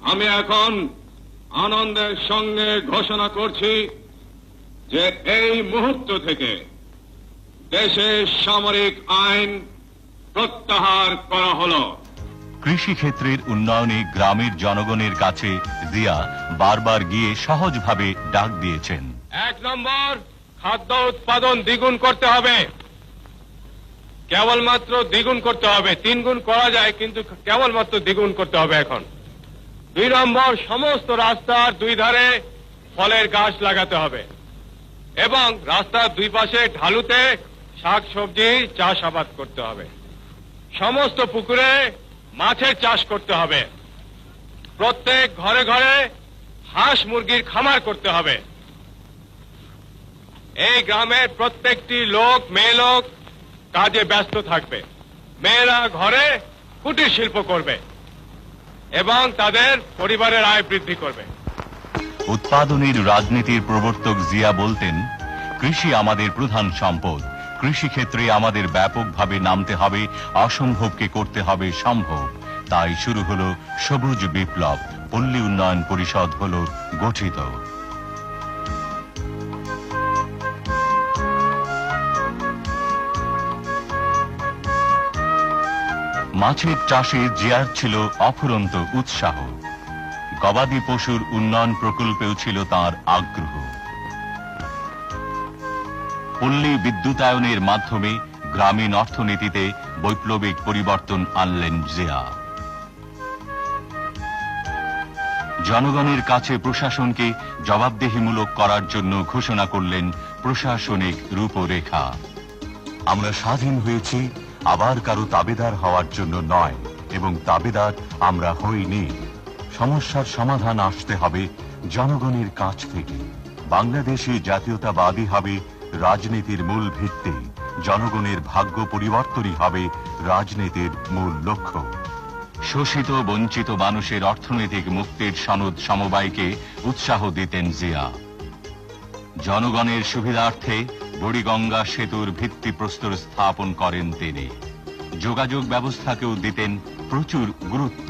আমি এখন আনন্দের সঙ্গে ঘোষণা করছি যে এই মুহূর্ত থেকে দেশের সামরিক আইন প্রত্যাহার করা হলো। কৃষি ক্ষেত্রের উন্নয়নে গ্রামের জনগণের কাছে জিয়া বারবার গিয়ে সহজভাবে ডাক দিয়েছেন। 1 নম্বর, খাদ্য উৎপাদন দ্বিগুণ করতে হবে, কেবলমাত্র দ্বিগুণ করতে হবে। 3 গুণ করা যায়, কিন্তু কেবলমাত্র দ্বিগুণ করতে হবে এখন। 2 নম্বর, সমস্ত রাস্তার 2 ধারে ফলের গাছ লাগাতে হবে এবং রাস্তার 2 পাশে ঢালুতে শাক সবজি চাষাবাদ করতে হবে। সমস্ত পুকুরে মাছের চাষ করতে হবে। প্রত্যেক ঘরে ঘরে হাঁস মুরগির খামার করতে হবে। এই গ্রামের প্রত্যেকটি লোক, মেয়ে লোক কাজে ব্যস্ত থাকবে। মেয়েরা ঘরে কুটির শিল্প করবে এবং তাদের পরিবারের আয় বৃদ্ধি করবে। উৎপাদনের রাজনীতির প্রবর্তক জিয়া বলতেন, কৃষি আমাদের প্রধান সম্পদ। কৃষি ক্ষেত্রে আমাদের ব্যাপকভাবে নামতে হবে, অসম্ভবকে করতে হবে সম্ভব। তাই শুরু হলো সবুজ বিপ্লব। পল্লী উন্নয়ন পরিষদ হলো গঠিত। মাছের চাষে জিয়ার ছিল অফুরন্ত উৎসাহ। গবাদি পশুর উন্নয়ন প্রকল্পেও ছিল তার আগ্রহ। পল্লী বিদ্যুতায়নের মাধ্যমে গ্রামীণ অর্থনীতিতে বৈপ্লবিক পরিবর্তন আনলেন জিয়া। জনগণের কাছে প্রশাসনকে জবাবদিহিমূলক করার জন্য ঘোষণা করলেন প্রশাসনিক রূপরেখা। আমরা স্বাধীন হয়েছি আবার কারো তাবেদার হওয়ার জন্য নয়, এবং তাবেদার আমরা হইনি। সমস্যার সমাধান আসতে হবে জনগণের কাছ থেকে। বাংলাদেশে জাতীয়তাবাদী হবে রাজনীতির মূল ভিত্তি। জনগণের ভাগ্য পরিবর্তনই হবে রাজনীতির মূল লক্ষ্য। শোষিত বঞ্চিত মানুষের অর্থনৈতিক মুক্তির সনদ সমবায়কে উৎসাহ দিতেন জিয়া। জনগণের সুবিধার্থে বুড়িগঙ্গা সেতুর ভিত্তিপ্রস্তর স্থাপন করেন তিনি। যোগাযোগ ব্যবস্থাকেও দিতেন প্রচুর গুরুত্ব।